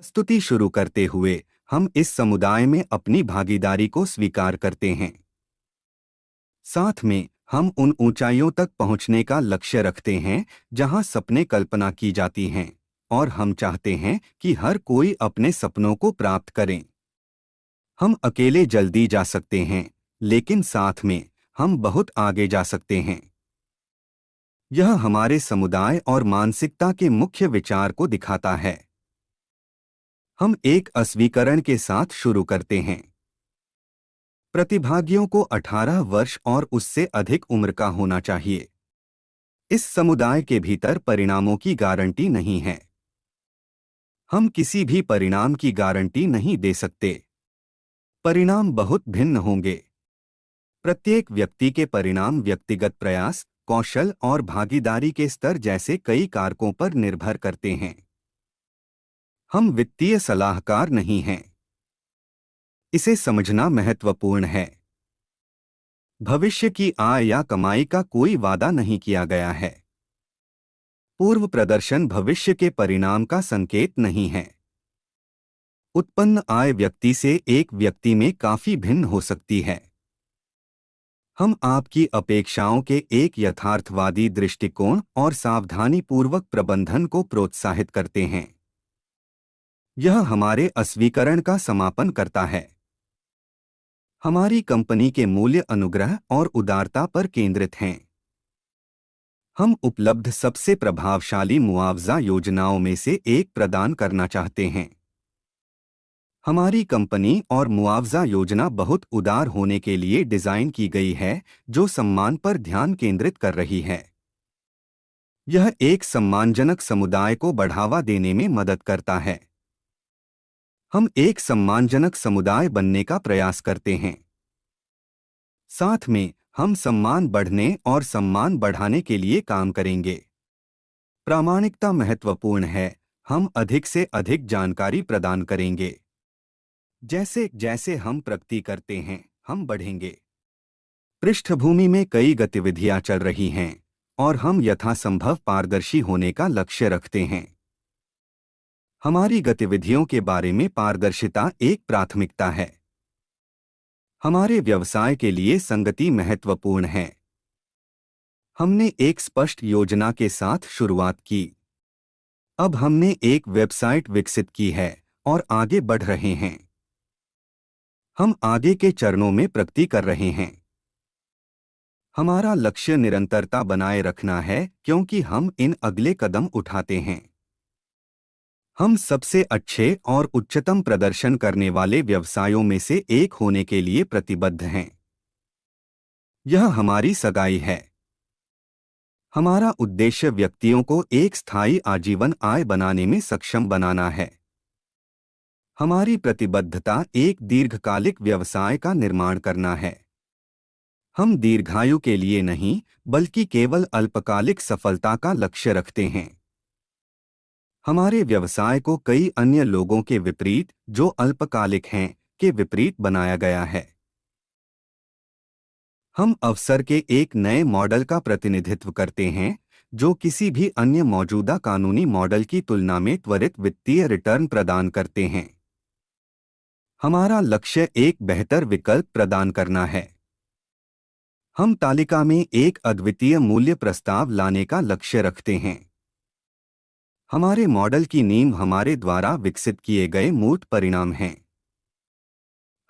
स्तुति शुरू करते हुए हम इस समुदाय में अपनी भागीदारी को स्वीकार करते हैं। साथ में हम उन ऊंचाइयों तक पहुंचने का लक्ष्य रखते हैं जहां सपने कल्पना की जाती हैं, और हम चाहते हैं कि हर कोई अपने सपनों को प्राप्त करे। हम अकेले जल्दी जा सकते हैं, लेकिन साथ में हम बहुत आगे जा सकते हैं। यह हमारे समुदाय और मानसिकता के मुख्य विचार को दिखाता है। हम एक अस्वीकरण के साथ शुरू करते हैं। प्रतिभागियों को 18 वर्ष और उससे अधिक उम्र का होना चाहिए। इस समुदाय के भीतर परिणामों की गारंटी नहीं है। हम किसी भी परिणाम की गारंटी नहीं दे सकते। परिणाम बहुत भिन्न होंगे। प्रत्येक व्यक्ति के परिणाम व्यक्तिगत प्रयास, कौशल और भागीदारी के स्तर जैसे कई कारकों पर निर्भर करते हैं। हम वित्तीय सलाहकार नहीं हैं। इसे समझना महत्वपूर्ण है। भविष्य की आय या कमाई का कोई वादा नहीं किया गया है। पूर्व प्रदर्शन भविष्य के परिणाम का संकेत नहीं है। उत्पन्न आय व्यक्ति से एक व्यक्ति में काफी भिन्न हो सकती है। हम आपकी अपेक्षाओं के एक यथार्थवादी दृष्टिकोण और सावधानीपूर्वक प्रबंधन को प्रोत्साहित करते हैं। यह हमारे अस्वीकरण का समापन करता है। हमारी कंपनी के मूल्य अनुग्रह और उदारता पर केंद्रित हैं। हम उपलब्ध सबसे प्रभावशाली मुआवजा योजनाओं में से एक प्रदान करना चाहते हैं। हमारी कंपनी और मुआवजा योजना बहुत उदार होने के लिए डिजाइन की गई है, जो सम्मान पर ध्यान केंद्रित कर रही है। यह एक सम्मानजनक समुदाय को बढ़ावा देने में मदद करता है। हम एक सम्मानजनक समुदाय बनने का प्रयास करते हैं। साथ में हम सम्मान बढ़ने और सम्मान बढ़ाने के लिए काम करेंगे। प्रामाणिकता महत्वपूर्ण है। हम अधिक से अधिक जानकारी प्रदान करेंगे। जैसे जैसे हम प्रगति करते हैं, हम बढ़ेंगे। पृष्ठभूमि में कई गतिविधियां चल रही हैं, और हम यथासंभव पारदर्शी होने का लक्ष्य रखते हैं। हमारी गतिविधियों के बारे में पारदर्शिता एक प्राथमिकता है। हमारे व्यवसाय के लिए संगति महत्वपूर्ण है। हमने एक स्पष्ट योजना के साथ शुरुआत की। अब हमने एक वेबसाइट विकसित की है और आगे बढ़ रहे हैं। हम आगे के चरणों में प्रगति कर रहे हैं। हमारा लक्ष्य निरंतरता बनाए रखना है, क्योंकि हम इन अगले कदम उठाते हैं। हम सबसे अच्छे और उच्चतम प्रदर्शन करने वाले व्यवसायों में से एक होने के लिए प्रतिबद्ध हैं। यह हमारी सगाई है। हमारा उद्देश्य व्यक्तियों को एक स्थायी आजीवन आय बनाने में सक्षम बनाना है। हमारी प्रतिबद्धता एक दीर्घकालिक व्यवसाय का निर्माण करना है। हम दीर्घायु के लिए नहीं, बल्कि केवल अल्पकालिक सफलता का लक्ष्य रखते हैं। हमारे व्यवसाय को कई अन्य लोगों के विपरीत, जो अल्पकालिक हैं, के विपरीत बनाया गया है। हम अवसर के एक नए मॉडल का प्रतिनिधित्व करते हैं, जो किसी भी अन्य मौजूदा कानूनी मॉडल की तुलना में त्वरित वित्तीय रिटर्न प्रदान करते हैं। हमारा लक्ष्य एक बेहतर विकल्प प्रदान करना है। हम तालिका में एक अद्वितीय मूल्य प्रस्ताव लाने का लक्ष्य रखते हैं। हमारे मॉडल की नींव हमारे द्वारा विकसित किए गए मूर्त परिणाम हैं।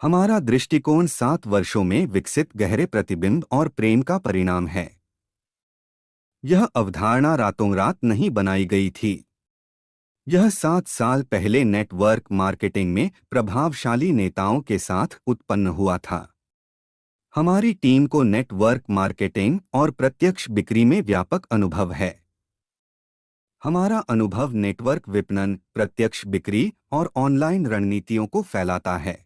हमारा दृष्टिकोण 7 वर्षों में विकसित गहरे प्रतिबिंब और प्रेम का परिणाम है। यह अवधारणा रातों रात नहीं बनाई गई थी। यह 7 साल पहले नेटवर्क मार्केटिंग में प्रभावशाली नेताओं के साथ उत्पन्न हुआ था। हमारी टीम को नेटवर्क मार्केटिंग और प्रत्यक्ष बिक्री में व्यापक अनुभव है। हमारा अनुभव नेटवर्क विपणन, प्रत्यक्ष बिक्री और ऑनलाइन रणनीतियों को फैलाता है।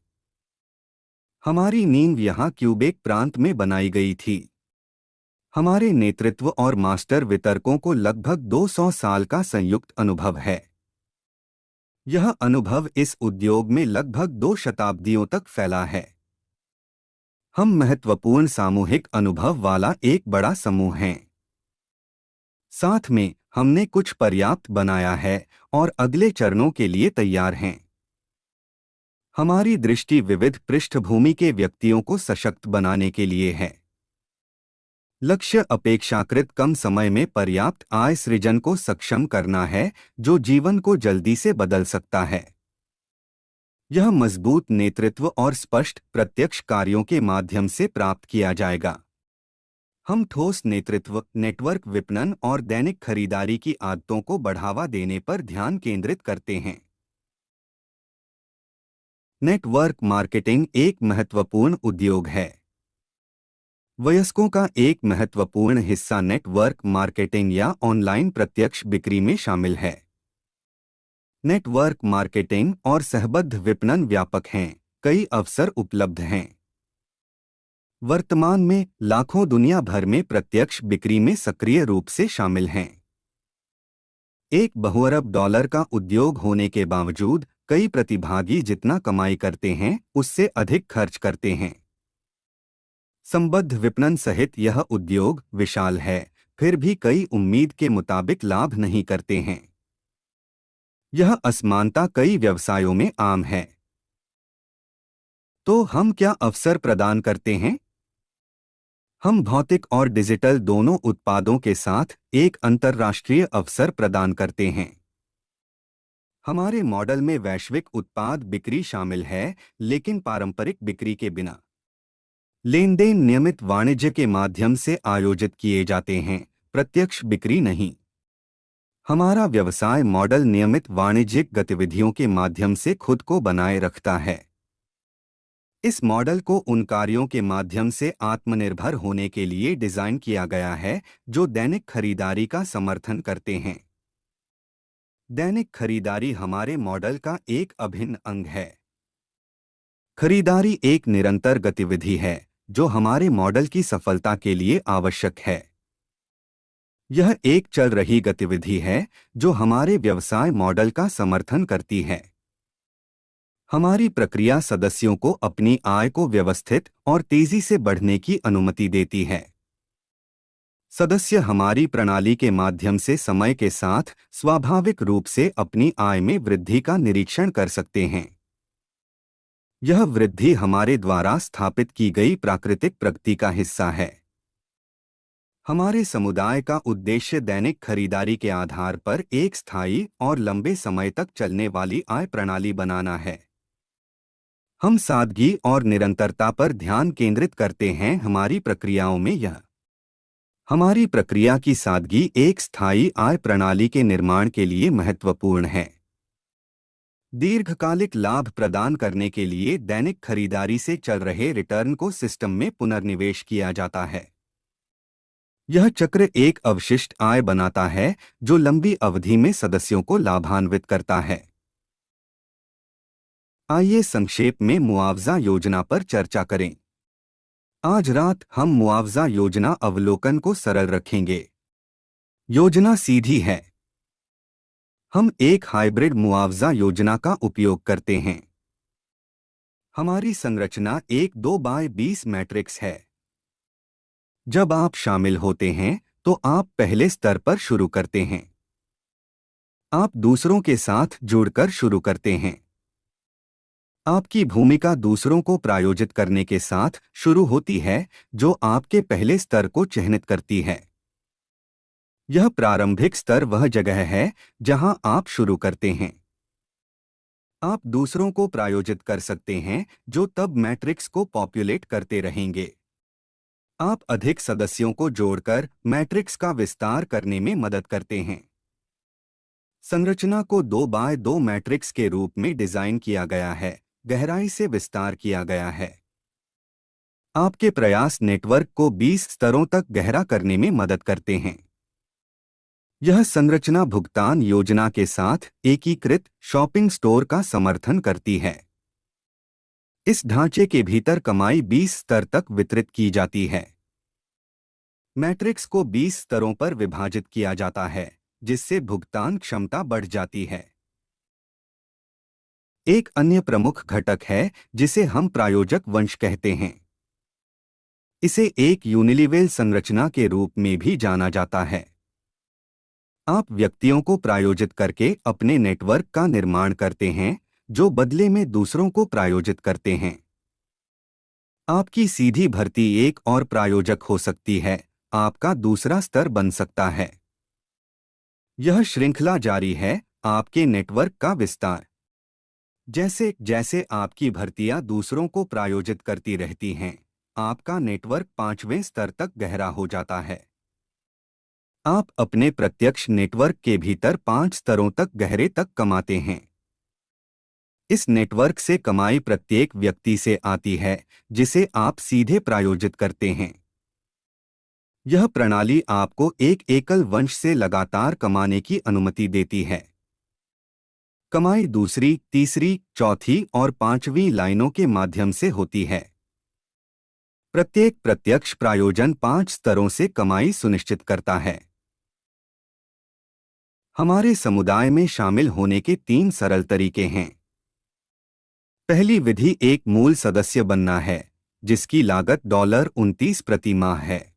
हमारी नींव यहाँ क्यूबेक प्रांत में बनाई गई थी। हमारे नेतृत्व और मास्टर वितरकों को लगभग 200 साल का संयुक्त अनुभव है। यह अनुभव इस उद्योग में लगभग 2 शताब्दियों तक फैला है। हम महत्वपूर्ण सामूहिक अनुभव वाला एक बड़ा समूह हैं। साथ में हमने कुछ पर्याप्त बनाया है और अगले चरणों के लिए तैयार हैं। हमारी दृष्टि विविध पृष्ठभूमि के व्यक्तियों को सशक्त बनाने के लिए है। लक्ष्य अपेक्षाकृत कम समय में पर्याप्त आय सृजन को सक्षम करना है, जो जीवन को जल्दी से बदल सकता है। यह मजबूत नेतृत्व और स्पष्ट प्रत्यक्ष कार्यों के माध्यम से प्राप्त किया जाएगा। हम ठोस नेतृत्व, नेटवर्क विपणन और दैनिक खरीदारी की आदतों को बढ़ावा देने पर ध्यान केंद्रित करते हैं। नेटवर्क मार्केटिंग एक महत्वपूर्ण उद्योग है। वयस्कों का एक महत्वपूर्ण हिस्सा नेटवर्क मार्केटिंग या ऑनलाइन प्रत्यक्ष बिक्री में शामिल है। नेटवर्क मार्केटिंग और सहबद्ध विपणन व्यापक हैं, कई अवसर उपलब्ध हैं। वर्तमान में लाखों दुनिया भर में प्रत्यक्ष बिक्री में सक्रिय रूप से शामिल हैं। एक बहुअरब डॉलर का उद्योग होने के बावजूद कई प्रतिभागी जितना कमाई करते हैं उससे अधिक खर्च करते हैं। संबद्ध विपणन सहित यह उद्योग विशाल है, फिर भी कई उम्मीद के मुताबिक लाभ नहीं करते हैं। यह असमानता कई व्यवसायों में आम है। तो हम क्या अवसर प्रदान करते हैं? हम भौतिक और डिजिटल दोनों उत्पादों के साथ एक अंतर्राष्ट्रीय अवसर प्रदान करते हैं। हमारे मॉडल में वैश्विक उत्पाद बिक्री शामिल है, लेकिन पारंपरिक बिक्री के बिना। लेनदेन नियमित वाणिज्य के माध्यम से आयोजित किए जाते हैं, प्रत्यक्ष बिक्री नहीं। हमारा व्यवसाय मॉडल नियमित वाणिज्यिक गतिविधियों के माध्यम से खुद को बनाए रखता है। इस मॉडल को उन कार्यों के माध्यम से आत्मनिर्भर होने के लिए डिजाइन किया गया है जो दैनिक खरीदारी का समर्थन करते हैं। दैनिक खरीदारी हमारे मॉडल का एक अभिन्न अंग है। खरीदारी एक निरंतर गतिविधि है जो हमारे मॉडल की सफलता के लिए आवश्यक है। यह एक चल रही गतिविधि है जो हमारे व्यवसाय मॉडल का समर्थन करती है। हमारी प्रक्रिया सदस्यों को अपनी आय को व्यवस्थित और तेजी से बढ़ने की अनुमति देती है। सदस्य हमारी प्रणाली के माध्यम से समय के साथ स्वाभाविक रूप से अपनी आय में वृद्धि का निरीक्षण कर सकते हैं। यह वृद्धि हमारे द्वारा स्थापित की गई प्राकृतिक प्रगति का हिस्सा है। हमारे समुदाय का उद्देश्य दैनिक खरीदारी के आधार पर एक स्थायी और लंबे समय तक चलने वाली आय प्रणाली बनाना है। हम सादगी और निरंतरता पर ध्यान केंद्रित करते हैं। हमारी प्रक्रिया की सादगी एक स्थायी आय प्रणाली के निर्माण के लिए महत्वपूर्ण है। दीर्घकालिक लाभ प्रदान करने के लिए दैनिक खरीदारी से चल रहे रिटर्न को सिस्टम में पुनर्निवेश किया जाता है। यह चक्र एक अवशिष्ट आय बनाता है जो लंबी अवधि में सदस्यों को लाभान्वित करता है। आइए संक्षेप में मुआवजा योजना पर चर्चा करें। आज रात हम मुआवजा योजना अवलोकन को सरल रखेंगे। योजना सीधी है। हम एक हाइब्रिड मुआवजा योजना का उपयोग करते हैं। हमारी संरचना एक 2x20 मैट्रिक्स है। जब आप शामिल होते हैं तो आप पहले स्तर पर शुरू करते हैं। आप दूसरों के साथ जुड़कर शुरू करते हैं। आपकी भूमिका दूसरों को प्रायोजित करने के साथ शुरू होती है, जो आपके पहले स्तर को चिह्नित करती है। यह प्रारंभिक स्तर वह जगह है जहां आप शुरू करते हैं। आप दूसरों को प्रायोजित कर सकते हैं जो तब मैट्रिक्स को पॉपुलेट करते रहेंगे। आप अधिक सदस्यों को जोड़कर मैट्रिक्स का विस्तार करने में मदद करते हैं। संरचना को 2x2 मैट्रिक्स के रूप में डिजाइन किया गया है, गहराई से विस्तार किया गया है। आपके प्रयास नेटवर्क को 20 स्तरों तक गहरा करने में मदद करते हैं। यह संरचना भुगतान योजना के साथ एकीकृत शॉपिंग स्टोर का समर्थन करती है। इस ढांचे के भीतर कमाई 20 स्तर तक वितरित की जाती है। मैट्रिक्स को 20 स्तरों पर विभाजित किया जाता है, जिससे भुगतान क्षमता बढ़ जाती है। एक अन्य प्रमुख घटक है जिसे हम प्रायोजक वंश कहते हैं। इसे एक यूनिलेवल संरचना के रूप में भी जाना जाता है। आप व्यक्तियों को प्रायोजित करके अपने नेटवर्क का निर्माण करते हैं, जो बदले में दूसरों को प्रायोजित करते हैं। आपकी सीधी भर्ती एक और प्रायोजक हो सकती है, आपका दूसरा स्तर बन सकता है। यह श्रृंखला जारी है, आपके नेटवर्क का विस्तार। जैसे जैसे आपकी भर्तियां दूसरों को प्रायोजित करती रहती हैं, आपका नेटवर्क 5वें स्तर तक गहरा हो जाता है। आप अपने प्रत्यक्ष नेटवर्क के भीतर 5 स्तरों तक गहरे तक कमाते हैं। इस नेटवर्क से कमाई प्रत्येक व्यक्ति से आती है, जिसे आप सीधे प्रायोजित करते हैं। यह प्रणाली आपको एक एकल वंश से लगातार कमाने की अनुमति देती है। कमाई दूसरी, तीसरी, चौथी और पांचवीं लाइनों के माध्यम से होती है। प्रत्येक प्रत्यक्ष प्रायोजन 5 स्तरों से कमाई सुनिश्चित करता है। हमारे समुदाय में शामिल होने के 3 सरल तरीके हैं। पहली विधि एक मूल सदस्य बनना है, जिसकी लागत $29 प्रति माह है।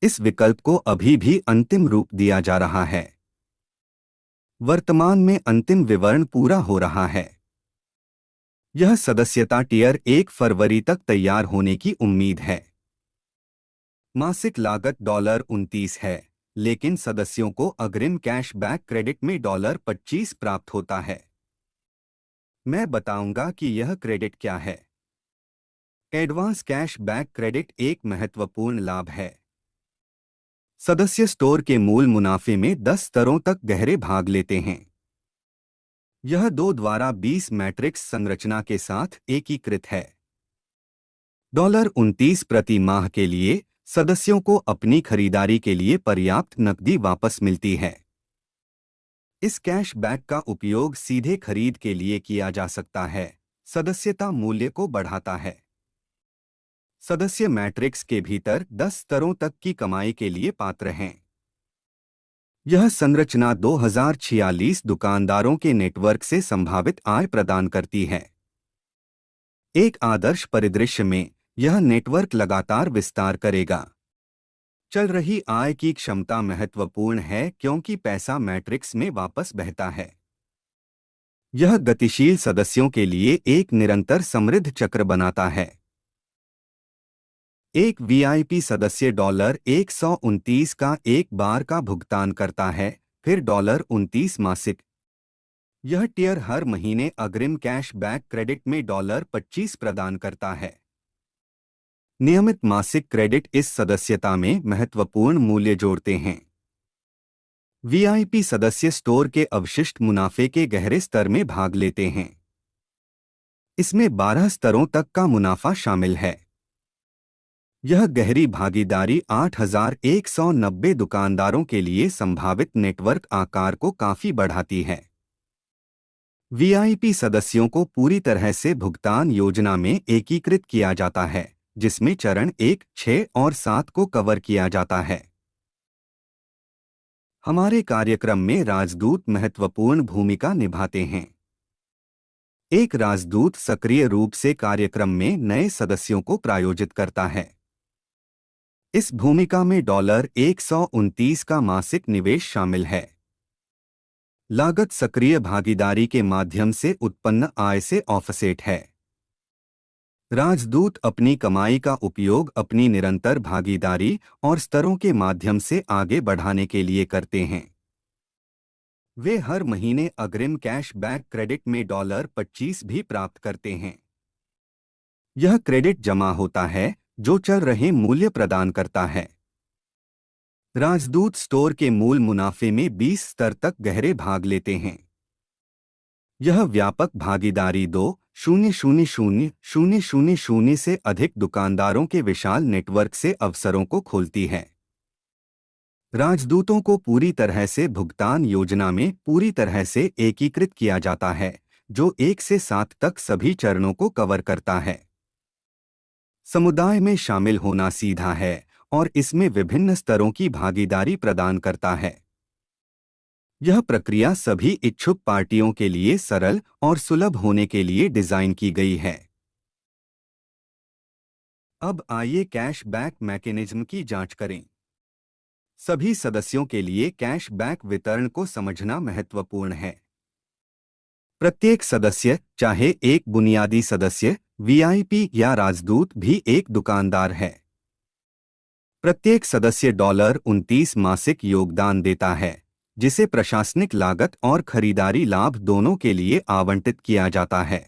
इस विकल्प को अभी भी अंतिम रूप दिया जा रहा है। वर्तमान में अंतिम विवरण पूरा हो रहा है। यह सदस्यता टियर 1 फरवरी तक तैयार होने की उम्मीद है। मासिक लागत $29 है, लेकिन सदस्यों को अग्रिम कैशबैक क्रेडिट में $25 प्राप्त होता है। मैं बताऊंगा कि यह क्रेडिट क्या है। एडवांस कैशबैक क्रेडिट एक महत्वपूर्ण लाभ है। सदस्य स्टोर के मूल मुनाफे में 10 स्तरों तक गहरे भाग लेते हैं। यह 2 द्वारा 20 मैट्रिक्स संरचना के साथ एकीकृत है। $29 प्रति माह के लिए सदस्यों को अपनी खरीदारी के लिए पर्याप्त नकदी वापस मिलती है। इस कैशबैक का उपयोग सीधे खरीद के लिए किया जा सकता है, सदस्यता मूल्य को बढ़ाता है। सदस्य मैट्रिक्स के भीतर 10 स्तरों तक की कमाई के लिए पात्र हैं। यह संरचना 2046 दुकानदारों के नेटवर्क से संभावित आय प्रदान करती है। एक आदर्श परिदृश्य में यह नेटवर्क लगातार विस्तार करेगा। चल रही आय की क्षमता महत्वपूर्ण है क्योंकि पैसा मैट्रिक्स में वापस बहता है। यह गतिशील सदस्यों के लिए एक निरंतर समृद्ध चक्र बनाता है। एक वीआईपी सदस्य $129 का एक बार का भुगतान करता है, फिर $29 मासिक। यह टियर हर महीने अग्रिम कैशबैक क्रेडिट में $25 प्रदान करता है। नियमित मासिक क्रेडिट इस सदस्यता में महत्वपूर्ण मूल्य जोड़ते हैं। वीआईपी सदस्य स्टोर के अवशिष्ट मुनाफे के गहरे स्तर में भाग लेते हैं। इसमें 12 स्तरों तक का मुनाफा शामिल है। यह गहरी भागीदारी 8190 दुकानदारों के लिए संभावित नेटवर्क आकार को काफी बढ़ाती है। वीआईपी सदस्यों को पूरी तरह से भुगतान योजना में एकीकृत किया जाता है, जिसमें चरण 1, 6 और 7 को कवर किया जाता है। हमारे कार्यक्रम में राजदूत महत्वपूर्ण भूमिका निभाते हैं। एक राजदूत सक्रिय रूप से कार्यक्रम में नए सदस्यों को प्रायोजित करता है। इस भूमिका में $129 का मासिक निवेश शामिल है। लागत सक्रिय भागीदारी के माध्यम से उत्पन्न आय से ऑफसेट है। राजदूत अपनी कमाई का उपयोग अपनी निरंतर भागीदारी और स्तरों के माध्यम से आगे बढ़ाने के लिए करते हैं। वे हर महीने अग्रिम कैशबैक क्रेडिट में $25 भी प्राप्त करते हैं। यह क्रेडिट जमा होता है जो चल रहे मूल्य प्रदान करता है। राजदूत स्टोर के मूल मुनाफे में 20 स्तर तक गहरे भाग लेते हैं। यह व्यापक भागीदारी 2,000,000 से अधिक दुकानदारों के विशाल नेटवर्क से अवसरों को खोलती है। राजदूतों को पूरी तरह से भुगतान योजना में पूरी तरह से एकीकृत किया जाता है, जो 1 से 7 तक सभी चरणों को कवर करता है। समुदाय में शामिल होना सीधा है और इसमें विभिन्न स्तरों की भागीदारी प्रदान करता है। यह प्रक्रिया सभी इच्छुक पार्टियों के लिए सरल और सुलभ होने के लिए डिजाइन की गई है। अब आइए कैशबैक मैकेनिज्म की जांच करें। सभी सदस्यों के लिए कैशबैक वितरण को समझना महत्वपूर्ण है। प्रत्येक सदस्य, चाहे एक बुनियादी सदस्य, वीआईपी या राजदूत, भी एक दुकानदार है। प्रत्येक सदस्य $29 मासिक योगदान देता है, जिसे प्रशासनिक लागत और खरीदारी लाभ दोनों के लिए आवंटित किया जाता है।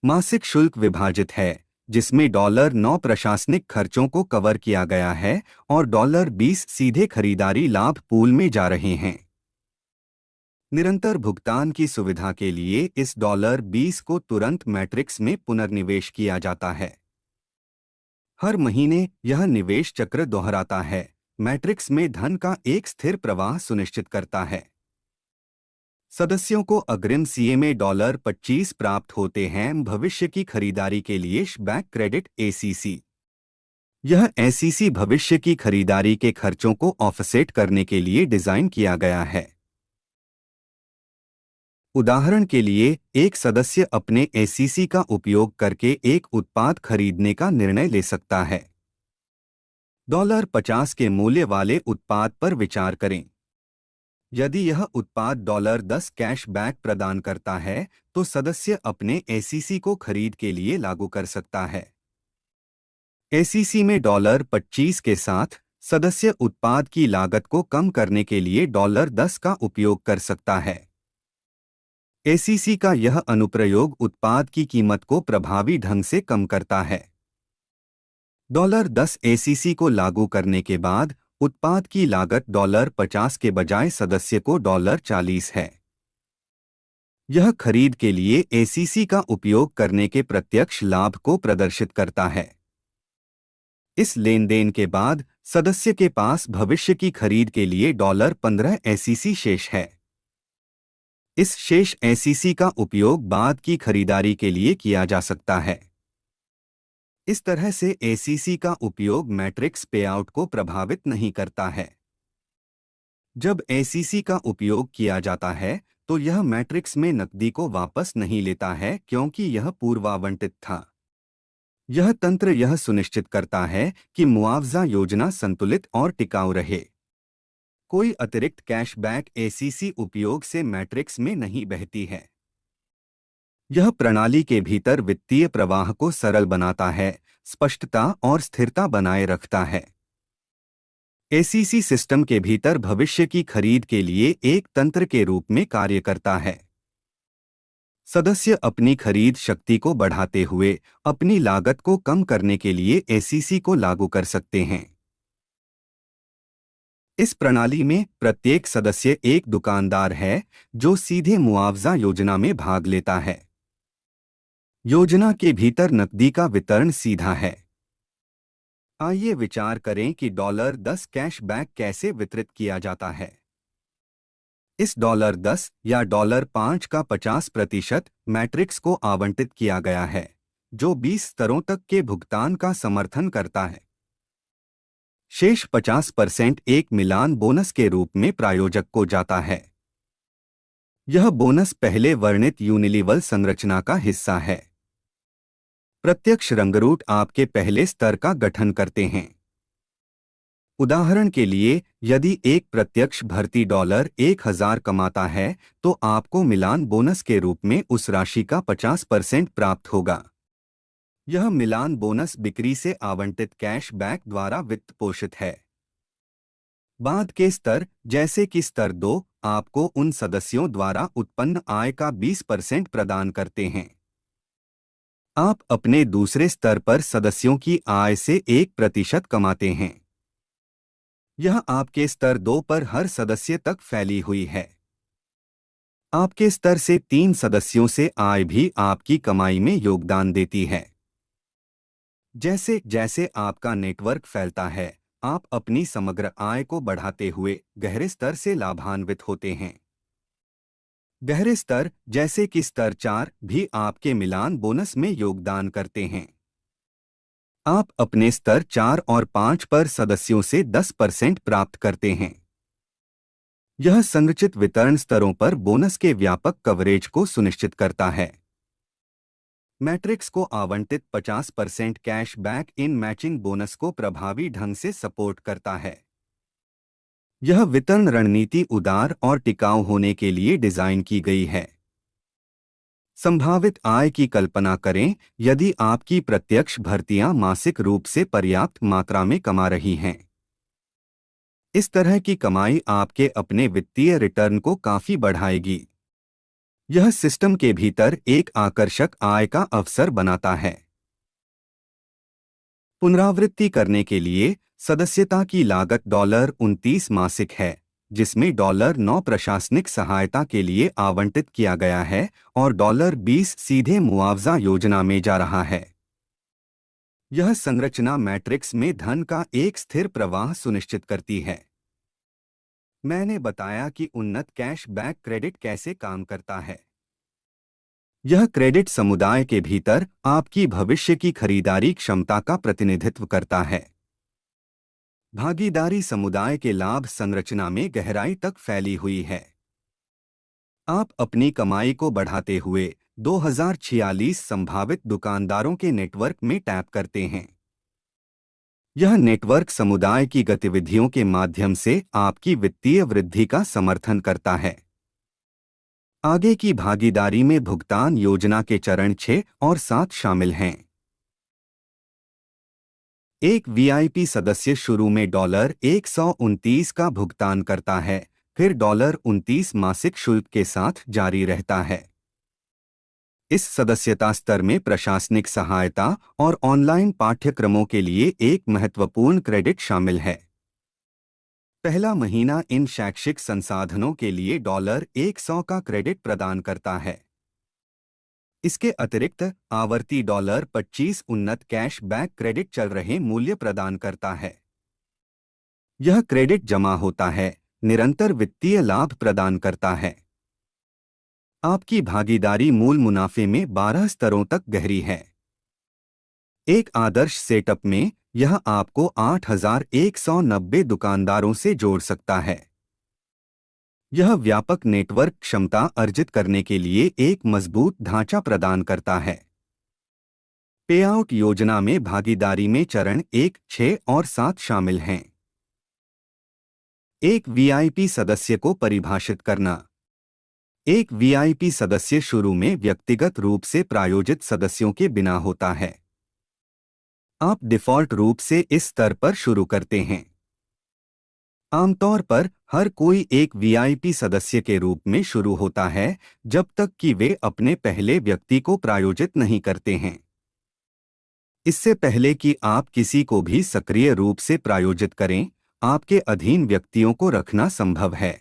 मासिक शुल्क विभाजित है, जिसमें $9 प्रशासनिक खर्चों को कवर किया गया है और $20 सीधे खरीदारी लाभ पूल में जा रहे हैं। निरंतर भुगतान की सुविधा के लिए इस $20 को तुरंत मैट्रिक्स में पुनर्निवेश किया जाता है। हर महीने यह निवेश चक्र दोहराता है, मैट्रिक्स में धन का एक स्थिर प्रवाह सुनिश्चित करता है। सदस्यों को अग्रिम सीए में $25 प्राप्त होते हैं भविष्य की खरीदारी के लिए बैक क्रेडिट एसीसी। यह एसीसी भविष्य की खरीदारी के खर्चों को ऑफसेट करने के लिए डिजाइन किया गया है। उदाहरण के लिए, एक सदस्य अपने एसीसी का उपयोग करके एक उत्पाद खरीदने का निर्णय ले सकता है। $50 के मूल्य वाले उत्पाद पर विचार करें। यदि यह उत्पाद $10 कैशबैक प्रदान करता है, तो सदस्य अपने एसीसी को खरीद के लिए लागू कर सकता है। एसीसी में $25 के साथ, सदस्य उत्पाद की लागत को कम करने के लिए $10 का उपयोग कर सकता है। एसीसी का यह अनुप्रयोग उत्पाद की कीमत को प्रभावी ढंग से कम करता है। $10 एसीसी को लागू करने के बाद उत्पाद की लागत $50 के बजाय सदस्य को $40 है। यह खरीद के लिए एसीसी का उपयोग करने के प्रत्यक्ष लाभ को प्रदर्शित करता है। इस लेनदेन के बाद सदस्य के पास भविष्य की खरीद के लिए $15 एसीसी शेष है। इस शेष एसीसी का उपयोग बाद की खरीदारी के लिए किया जा सकता है। इस तरह से एसीसी का उपयोग मैट्रिक्स पेआउट को प्रभावित नहीं करता है। जब एसीसी का उपयोग किया जाता है, तो यह मैट्रिक्स में नकदी को वापस नहीं लेता है क्योंकि यह पूर्वावंटित था। यह तंत्र यह सुनिश्चित करता है कि मुआवजा योजना संतुलित और टिकाऊ रहे। कोई अतिरिक्त कैशबैक एसीसी उपयोग से मैट्रिक्स में नहीं बहती है। यह प्रणाली के भीतर वित्तीय प्रवाह को सरल बनाता है, स्पष्टता और स्थिरता बनाए रखता है। एसीसी सिस्टम के भीतर भविष्य की खरीद के लिए एक तंत्र के रूप में कार्य करता है। सदस्य अपनी खरीद शक्ति को बढ़ाते हुए अपनी लागत को कम करने के लिए एसीसी को लागू कर सकते हैं। इस प्रणाली में प्रत्येक सदस्य एक दुकानदार है जो सीधे मुआवजा योजना में भाग लेता है। योजना के भीतर नकदी का वितरण सीधा है। आइए विचार करें कि $10 कैशबैक कैसे वितरित किया जाता है। इस $10 या $5 का 50% मैट्रिक्स को आवंटित किया गया है, जो 20 स्तरों तक के भुगतान का समर्थन करता है। शेष 50% एक मिलान बोनस के रूप में प्रायोजक को जाता है। यह बोनस पहले वर्णित यूनिलीवल संरचना का हिस्सा है। प्रत्यक्ष रंगरूट आपके पहले स्तर का गठन करते हैं। उदाहरण के लिए, यदि एक प्रत्यक्ष भर्ती $1000 कमाता है, तो आपको मिलान बोनस के रूप में उस राशि का 50% प्राप्त होगा। यह मिलान बोनस बिक्री से आवंटित कैशबैक द्वारा वित्त पोषित है। बाद के स्तर, जैसे कि स्तर 2, आपको उन सदस्यों द्वारा उत्पन्न आय का 20% प्रदान करते हैं। आप अपने दूसरे स्तर पर सदस्यों की आय से 1% कमाते हैं। यह आपके स्तर 2 पर हर सदस्य तक फैली हुई है। आपके स्तर से 3 सदस्यों से आय भी आपकी कमाई में योगदान देती है। जैसे जैसे आपका नेटवर्क फैलता है, आप अपनी समग्र आय को बढ़ाते हुए गहरे स्तर से लाभान्वित होते हैं। गहरे स्तर, जैसे कि स्तर 4, भी आपके मिलान बोनस में योगदान करते हैं। आप अपने स्तर 4 और 5 पर सदस्यों से 10% प्राप्त करते हैं। यह संरचित वितरण स्तरों पर बोनस के व्यापक कवरेज को सुनिश्चित करता है। मैट्रिक्स को आवंटित 50% cash back in matching bonus को प्रभावी ढंग से सपोर्ट करता है। यह वितरण रणनीति उदार और टिकाऊ होने के लिए डिजाइन की गई है। संभावित आय की कल्पना करें यदि आपकी प्रत्यक्ष भर्तियां मासिक रूप से पर्याप्त मात्रा में कमा रही हैं। इस तरह की कमाई आपके अपने वित्तीय रिटर्न को काफी बढ़ाएगी। यह सिस्टम के भीतर एक आकर्षक आय का अवसर बनाता है। पुनरावृत्ति करने के लिए सदस्यता की लागत $29 मासिक है, जिसमें $9 प्रशासनिक सहायता के लिए आवंटित किया गया है और $20 सीधे मुआवजा योजना में जा रहा है। यह संरचना मैट्रिक्स में धन का एक स्थिर प्रवाह सुनिश्चित करती है। मैंने बताया कि उन्नत कैश बैक क्रेडिट कैसे काम करता है। यह क्रेडिट समुदाय के भीतर आपकी भविष्य की खरीदारी क्षमता का प्रतिनिधित्व करता है। भागीदारी समुदाय के लाभ संरचना में गहराई तक फैली हुई है। आप अपनी कमाई को बढ़ाते हुए 2046 संभावित दुकानदारों के नेटवर्क में टैप करते हैं। यह नेटवर्क समुदाय की गतिविधियों के माध्यम से आपकी वित्तीय वृद्धि का समर्थन करता है। आगे की भागीदारी में भुगतान योजना के चरण 6 और 7 शामिल हैं। एक वीआईपी सदस्य शुरू में $129 का भुगतान करता है, फिर $29 मासिक शुल्क के साथ जारी रहता है। इस सदस्यता स्तर में प्रशासनिक सहायता और ऑनलाइन पाठ्यक्रमों के लिए एक महत्वपूर्ण क्रेडिट शामिल है। पहला महीना इन शैक्षिक संसाधनों के लिए $100 का क्रेडिट प्रदान करता है। इसके अतिरिक्त आवर्ती $25 उन्नत कैश बैक क्रेडिट चल रहे मूल्य प्रदान करता है। यह क्रेडिट जमा होता है, निरंतर वित्तीय लाभ प्रदान करता है। आपकी भागीदारी मूल मुनाफे में 12 स्तरों तक गहरी है। एक आदर्श सेटअप में यह आपको 8,190 दुकानदारों से जोड़ सकता है। यह व्यापक नेटवर्क क्षमता अर्जित करने के लिए एक मजबूत ढांचा प्रदान करता है। पेआउट योजना में भागीदारी में चरण 1, 6 और 7 शामिल हैं। एक वीआईपी सदस्य को परिभाषित करना। एक वीआईपी सदस्य शुरू में व्यक्तिगत रूप से प्रायोजित सदस्यों के बिना होता है। आप डिफ़ॉल्ट रूप से इस स्तर पर शुरू करते हैं। आमतौर पर हर कोई एक वीआईपी सदस्य के रूप में शुरू होता है जब तक कि वे अपने पहले व्यक्ति को प्रायोजित नहीं करते हैं। इससे पहले कि आप किसी को भी सक्रिय रूप से प्रायोजित करें, आपके अधीन व्यक्तियों को रखना संभव है।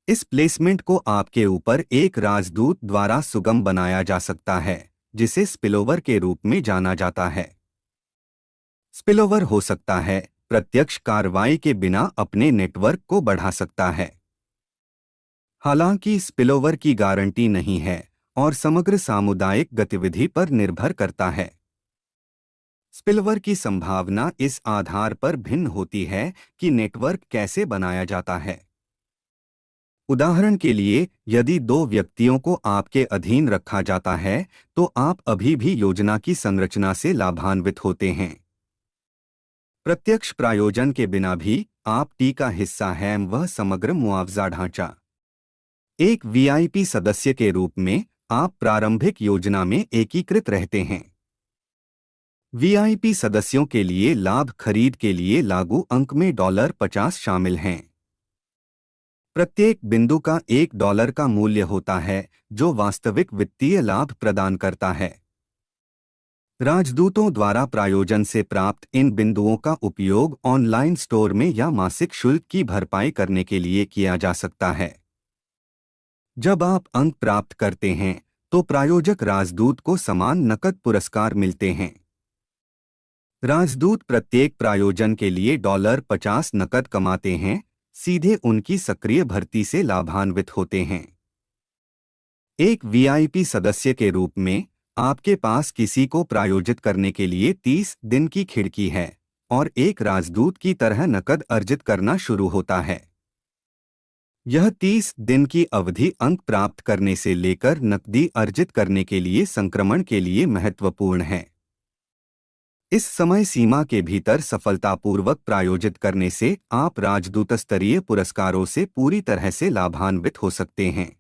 इस प्लेसमेंट को आपके ऊपर एक राजदूत द्वारा सुगम बनाया जा सकता है, जिसे स्पिलओवर के रूप में जाना जाता है। स्पिलओवर हो सकता है प्रत्यक्ष कार्रवाई के बिना अपने नेटवर्क को बढ़ा सकता है। हालांकि स्पिलओवर की गारंटी नहीं है और समग्र सामुदायिक गतिविधि पर निर्भर करता है। स्पिलओवर की संभावना इस आधार पर भिन्न होती है कि नेटवर्क कैसे बनाया जाता है। उदाहरण के लिए, यदि 2 व्यक्तियों को आपके अधीन रखा जाता है, तो आप अभी भी योजना की संरचना से लाभान्वित होते हैं। प्रत्यक्ष प्रायोजन के बिना भी आप टी का हिस्सा हैं, वह समग्र मुआवजा ढांचा। एक वीआईपी सदस्य के रूप में आप प्रारंभिक योजना में एकीकृत रहते हैं। वीआईपी सदस्यों के लिए लाभ खरीद के लिए लागू अंक में $50 शामिल हैं। प्रत्येक बिंदु का $1 का मूल्य होता है, जो वास्तविक वित्तीय लाभ प्रदान करता है। राजदूतों द्वारा प्रायोजन से प्राप्त इन बिंदुओं का उपयोग ऑनलाइन स्टोर में या मासिक शुल्क की भरपाई करने के लिए किया जा सकता है। जब आप अंक प्राप्त करते हैं, तो प्रायोजक राजदूत को समान नकद पुरस्कार मिलते हैं। राजदूत प्रत्येक प्रायोजन के लिए $50 नकद कमाते हैं, सीधे उनकी सक्रिय भर्ती से लाभान्वित होते हैं। एक वीआईपी सदस्य के रूप में आपके पास किसी को प्रायोजित करने के लिए 30 दिन की खिड़की है और एक राजदूत की तरह नकद अर्जित करना शुरू होता है। यह 30 दिन की अवधि अंक प्राप्त करने से लेकर नकदी अर्जित करने के लिए संक्रमण के लिए महत्वपूर्ण है। इस समय सीमा के भीतर सफलतापूर्वक प्रायोजित करने से आप राजदूत स्तरीय पुरस्कारों से पूरी तरह से लाभान्वित हो सकते हैं।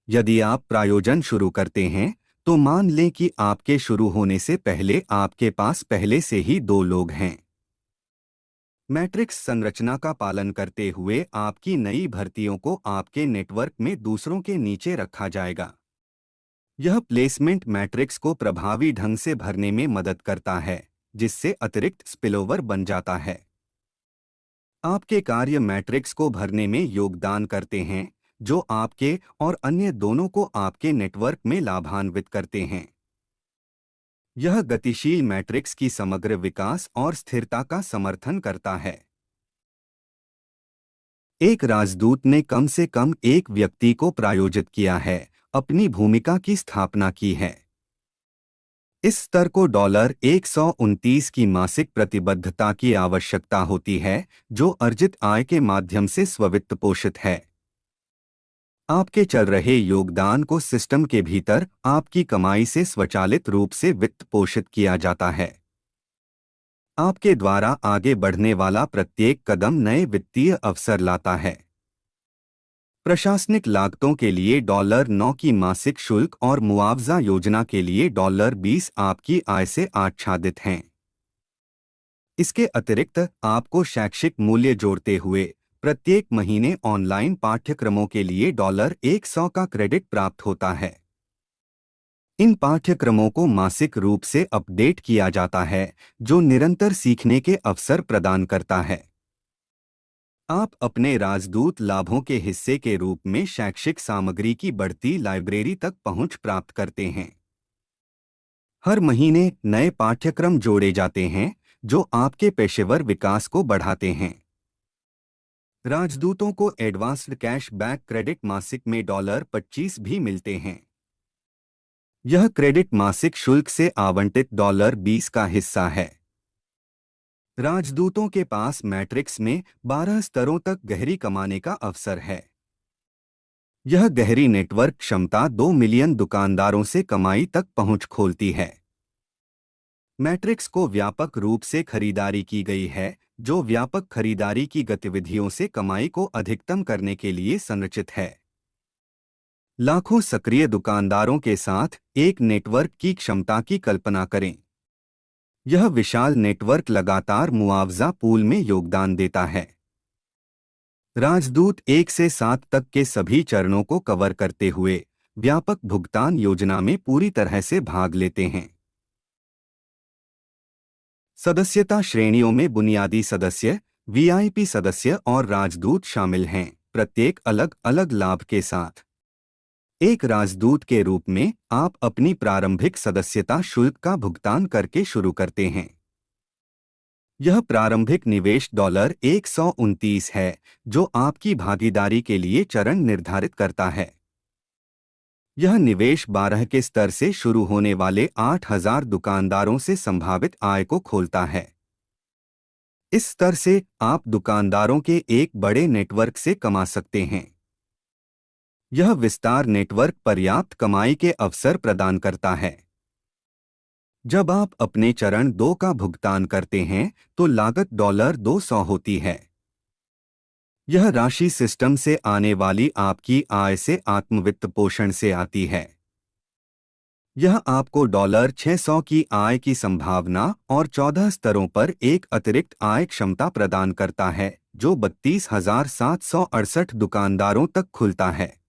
यदि आप प्रायोजन शुरू करते हैं तो मान लें कि आपके शुरू होने से पहले आपके पास पहले से ही 2 लोग हैं। मैट्रिक्स संरचना का पालन करते हुए आपकी नई भर्तियों को आपके नेटवर्क में दूसरों के नीचे रखा जाएगा। यह प्लेसमेंट मैट्रिक्स को प्रभावी ढंग से भरने में मदद करता है, जिससे अतिरिक्त स्पिलओवर बन जाता है। आपके कार्य मैट्रिक्स को भरने में योगदान करते हैं, जो आपके और अन्य दोनों को आपके नेटवर्क में लाभान्वित करते हैं। यह गतिशील मैट्रिक्स की समग्र विकास और स्थिरता का समर्थन करता है। एक राजदूत ने कम से कम एक व्यक्ति को प्रायोजित किया है, अपनी भूमिका की स्थापना की है। इस स्तर को $129 की मासिक प्रतिबद्धता की आवश्यकता होती है, जो अर्जित आय के माध्यम से स्ववित्त पोषित है। आपके चल रहे योगदान को सिस्टम के भीतर आपकी कमाई से स्वचालित रूप से वित्त पोषित किया जाता है। आपके द्वारा आगे बढ़ने वाला प्रत्येक कदम नए वित्तीय अवसर लाता है। प्रशासनिक लागतों के लिए $9 की मासिक शुल्क और मुआवजा योजना के लिए $20 आपकी आय से आच्छादित हैं। इसके अतिरिक्त आपको शैक्षिक मूल्य जोड़ते हुए प्रत्येक महीने ऑनलाइन पाठ्यक्रमों के लिए $100 का क्रेडिट प्राप्त होता है। इन पाठ्यक्रमों को मासिक रूप से अपडेट किया जाता है, जो निरंतर सीखने के अवसर प्रदान करता है। आप अपने राजदूत लाभों के हिस्से के रूप में शैक्षिक सामग्री की बढ़ती लाइब्रेरी तक पहुंच प्राप्त करते हैं। हर महीने नए पाठ्यक्रम जोड़े जाते हैं, जो आपके पेशेवर विकास को बढ़ाते हैं। राजदूतों को एडवांस्ड कैश बैक क्रेडिट मासिक में $25 भी मिलते हैं। यह क्रेडिट मासिक शुल्क से आवंटित $20 का हिस्सा है। राजदूतों के पास मैट्रिक्स में 12 स्तरों तक गहरी कमाने का अवसर है। यह गहरी नेटवर्क क्षमता 2 मिलियन दुकानदारों से कमाई तक पहुंच खोलती है। मैट्रिक्स को व्यापक रूप से खरीदारी की गई है, जो व्यापक खरीदारी की गतिविधियों से कमाई को अधिकतम करने के लिए संरचित है। लाखों सक्रिय दुकानदारों के साथ एक नेटवर्क की क्षमता की कल्पना करें। यह विशाल नेटवर्क लगातार मुआवजा पूल में योगदान देता है। राजदूत 1 से 7 तक के सभी चरणों को कवर करते हुए व्यापक भुगतान योजना में पूरी तरह से भाग लेते हैं। सदस्यता श्रेणियों में बुनियादी सदस्य, वीआईपी सदस्य और राजदूत शामिल हैं, प्रत्येक अलग अलग लाभ के साथ। एक राजदूत के रूप में आप अपनी प्रारंभिक सदस्यता शुल्क का भुगतान करके शुरू करते हैं। यह प्रारंभिक निवेश $129 है, जो आपकी भागीदारी के लिए चरण निर्धारित करता है। यह निवेश 12 के स्तर से शुरू होने वाले 8,000 दुकानदारों से संभावित आय को खोलता है। इस स्तर से आप दुकानदारों के एक बड़े नेटवर्क से कमा सकते हैं। यह विस्तार नेटवर्क पर्याप्त कमाई के अवसर प्रदान करता है। जब आप अपने चरण 2 का भुगतान करते हैं तो लागत $200 होती है। यह राशि सिस्टम से आने वाली आपकी आय से आत्मवित्त पोषण से आती है। यह आपको $600 की आय की संभावना और 14 स्तरों पर एक अतिरिक्त आय क्षमता प्रदान करता है, जो 32,768 दुकानदारों तक खुलता है।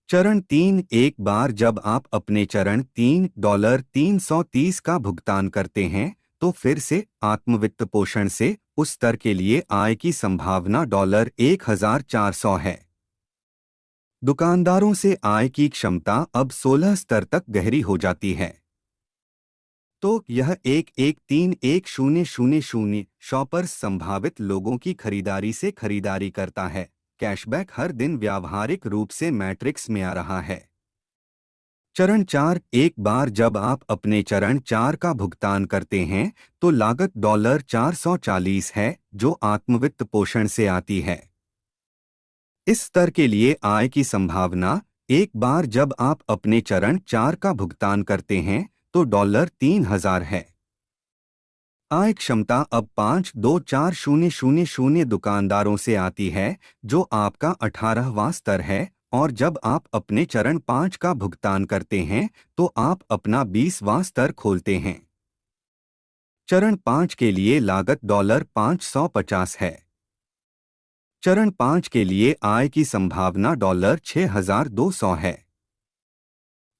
चरण 3 एक बार जब आप अपने चरण $330 का भुगतान करते हैं तो फिर से आत्मवित्त पोषण से उस स्तर के लिए आय की संभावना $1,400 है। दुकानदारों से आय की क्षमता अब 16 स्तर तक गहरी हो जाती है। तो यह 113,100 शॉपर्स संभावित लोगों की खरीदारी से खरीदारी करता है। कैशबैक हर दिन व्यावहारिक रूप से मैट्रिक्स में आ रहा है। चरण 4 एक बार जब आप अपने चरण 4 का भुगतान करते हैं तो लागत $440 है, जो आत्मवित्त पोषण से आती है। इस स्तर के लिए आय की संभावना एक बार जब आप अपने चरण 4 का भुगतान करते हैं तो $3000 है। आय क्षमता अब 524000 दुकानदारों से आती है, जो आपका 18वां स्तर है, और जब आप अपने चरण 5 का भुगतान करते हैं तो आप अपना 20वां स्तर खोलते हैं। चरण 5 के लिए लागत $550 है। चरण 5 के लिए आय की संभावना $6200 है।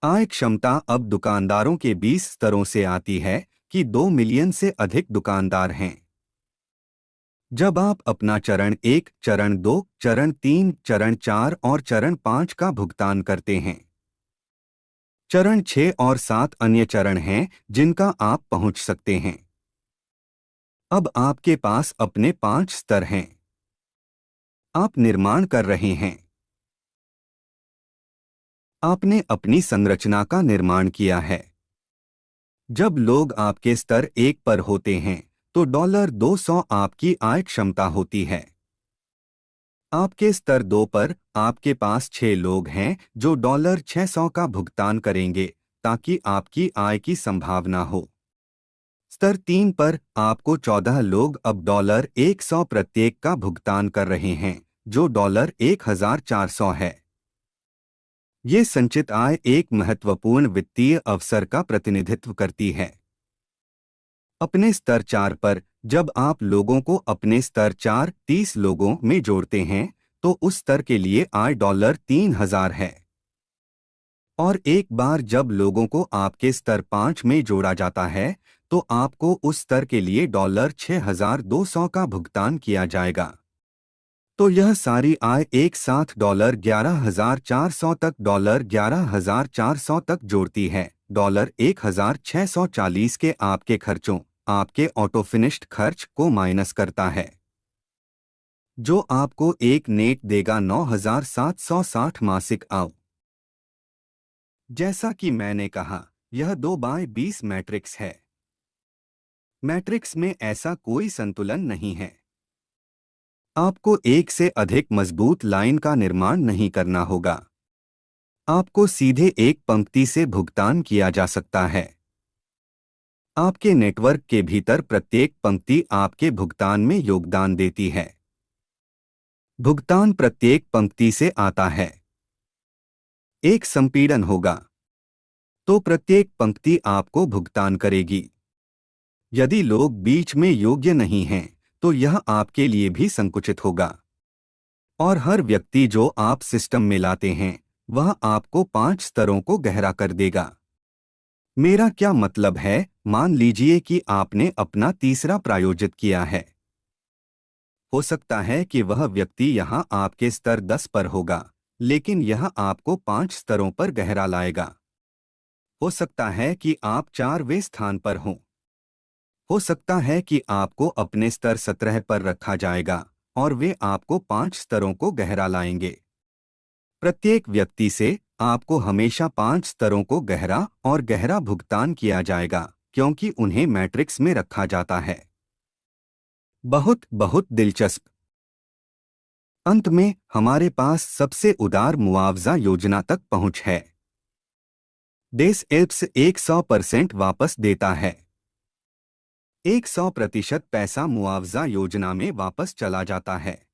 आय क्षमता अब दुकानदारों के 20 स्तरों से आती है कि 2 मिलियन से अधिक दुकानदार हैं। जब आप अपना चरण 1, चरण 2, चरण 3, चरण 4 और चरण 5 का भुगतान करते हैं। चरण 6 और 7 अन्य चरण हैं जिनका आप पहुंच सकते हैं। अब आपके पास अपने 5 स्तर हैं। आप निर्माण कर रहे हैं। आपने अपनी संरचना का निर्माण किया है। जब लोग आपके स्तर 1 पर होते हैं तो $200 आपकी आय क्षमता होती है। आपके स्तर 2 पर आपके पास 6 लोग हैं जो $600 का भुगतान करेंगे ताकि आपकी आय की संभावना हो। स्तर 3 पर आपको 14 लोग अब $100 प्रत्येक का भुगतान कर रहे हैं, जो $1400 है। ये संचित आय एक महत्वपूर्ण वित्तीय अवसर का प्रतिनिधित्व करती है। अपने स्तर 4 पर जब आप लोगों को अपने स्तर 4 30 लोगों में जोड़ते हैं तो उस स्तर के लिए आय $3000 है। और एक बार जब लोगों को आपके स्तर 5 में जोड़ा जाता है तो आपको उस स्तर के लिए $6200 का भुगतान किया जाएगा। तो यह सारी आय एक साथ $11400 तक $11400 तक जोड़ती है। $1640 के आपके खर्चों, आपके ऑटो फिनिश्ड खर्च को माइनस करता है, जो आपको एक नेट देगा 9760 मासिक आय। जैसा कि मैंने कहा, यह 2/20 मैट्रिक्स है। मैट्रिक्स में ऐसा कोई संतुलन नहीं है। आपको एक से अधिक मजबूत लाइन का निर्माण नहीं करना होगा। आपको सीधे एक पंक्ति से भुगतान किया जा सकता है। आपके नेटवर्क के भीतर प्रत्येक पंक्ति आपके भुगतान में योगदान देती है। भुगतान प्रत्येक पंक्ति से आता है। एक संपीड़न होगा तो प्रत्येक पंक्ति आपको भुगतान करेगी। यदि लोग बीच में योग्य नहीं हैं तो यह आपके लिए भी संकुचित होगा। और हर व्यक्ति जो आप सिस्टम में लाते हैं वह आपको 5 स्तरों को गहरा कर देगा। मेरा क्या मतलब है, मान लीजिए कि आपने अपना तीसरा प्रायोजित किया है। हो सकता है कि वह व्यक्ति यहां आपके स्तर 10 पर होगा, लेकिन यह आपको 5 स्तरों पर गहरा लाएगा। हो सकता है कि आप 4वें स्थान पर हों। हो सकता है कि आपको अपने स्तर 17 पर रखा जाएगा और वे आपको 5 स्तरों को गहरा लाएंगे। प्रत्येक व्यक्ति से आपको हमेशा 5 स्तरों को गहरा और गहरा भुगतान किया जाएगा, क्योंकि उन्हें मैट्रिक्स में रखा जाता है। बहुत बहुत दिलचस्प। अंत में हमारे पास सबसे उदार मुआवजा योजना तक पहुंच है। डेस एप्स 100% वापस देता है। 100% पैसा मुआवजा योजना में वापस चला जाता है।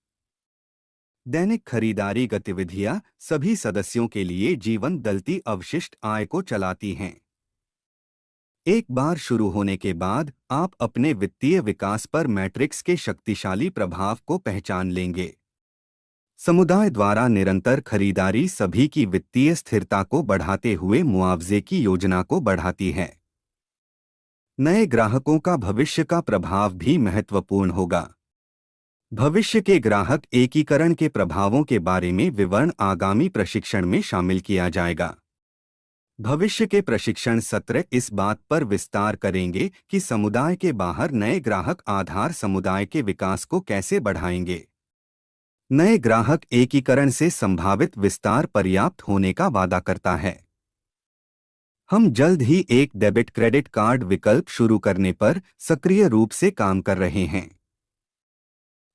दैनिक खरीदारी गतिविधियां सभी सदस्यों के लिए जीवन दलती अवशिष्ट आय को चलाती हैं। एक बार शुरू होने के बाद आप अपने वित्तीय विकास पर मैट्रिक्स के शक्तिशाली प्रभाव को पहचान लेंगे। समुदाय द्वारा निरंतर खरीदारी सभी की वित्तीय स्थिरता को बढ़ाते हुए मुआवजे की योजना को बढ़ाती है। नए ग्राहकों का भविष्य का प्रभाव भी महत्वपूर्ण होगा। भविष्य के ग्राहक एकीकरण के प्रभावों के बारे में विवरण आगामी प्रशिक्षण में शामिल किया जाएगा। भविष्य के प्रशिक्षण सत्र इस बात पर विस्तार करेंगे कि समुदाय के बाहर नए ग्राहक आधार समुदाय के विकास को कैसे बढ़ाएंगे। नए ग्राहक एकीकरण से संभावित विस्तार पर्याप्त होने का वादा करता है। हम जल्द ही एक डेबिट क्रेडिट कार्ड विकल्प शुरू करने पर सक्रिय रूप से काम कर रहे हैं।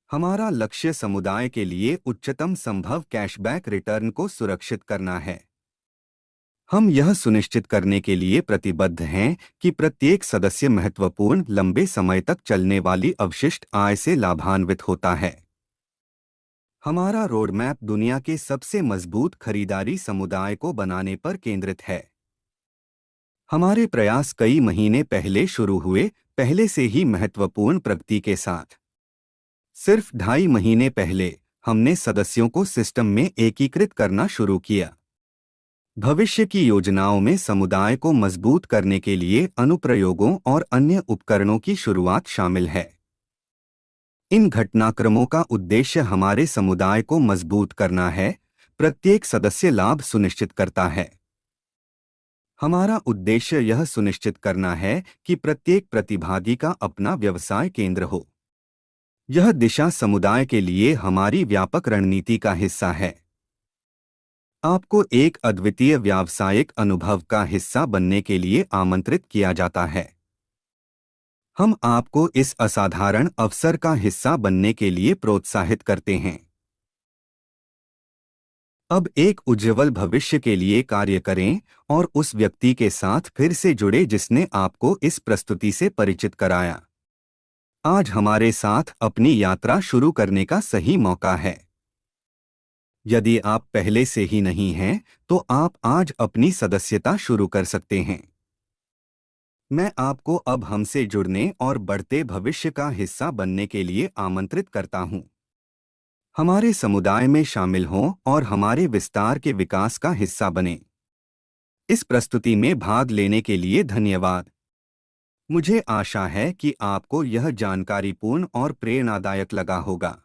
हमारा लक्ष्य समुदाय के लिए उच्चतम संभव कैशबैक रिटर्न को सुरक्षित करना है। हम यह सुनिश्चित करने के लिए प्रतिबद्ध हैं कि प्रत्येक सदस्य महत्वपूर्ण लंबे समय तक चलने वाली अवशिष्ट आय से लाभान्वित होता है। हमारा रोडमैप दुनिया के सबसे मजबूत खरीदारी समुदाय को बनाने पर केंद्रित है। हमारे प्रयास कई महीने पहले शुरू हुए, पहले से ही महत्वपूर्ण प्रगति के साथ। सिर्फ 2.5 महीने पहले हमने सदस्यों को सिस्टम में एकीकृत करना शुरू किया। भविष्य की योजनाओं में समुदाय को मजबूत करने के लिए अनुप्रयोगों और अन्य उपकरणों की शुरुआत शामिल है। इन घटनाक्रमों का उद्देश्य हमारे समुदाय को मजबूत करना है। प्रत्येक सदस्य लाभ सुनिश्चित करता है। हमारा उद्देश्य यह सुनिश्चित करना है कि प्रत्येक प्रतिभागी का अपना व्यवसाय केंद्र हो। यह दिशा समुदाय के लिए हमारी व्यापक रणनीति का हिस्सा है। आपको एक अद्वितीय व्यावसायिक अनुभव का हिस्सा बनने के लिए आमंत्रित किया जाता है। हम आपको इस असाधारण अवसर का हिस्सा बनने के लिए प्रोत्साहित करते हैं। अब एक उज्ज्वल भविष्य के लिए कार्य करें और उस व्यक्ति के साथ फिर से जुड़े जिसने आपको इस प्रस्तुति से परिचित कराया। आज हमारे साथ अपनी यात्रा शुरू करने का सही मौका है। यदि आप पहले से ही नहीं हैं, तो आप आज अपनी सदस्यता शुरू कर सकते हैं। मैं आपको अब हमसे जुड़ने और बढ़ते भविष्य का हिस्सा बनने के लिए आमंत्रित करता हूं। हमारे समुदाय में शामिल हों और हमारे विस्तार के विकास का हिस्सा बनें। इस प्रस्तुति में भाग लेने के लिए धन्यवाद। मुझे आशा है कि आपको यह जानकारीपूर्ण और प्रेरणादायक लगा होगा।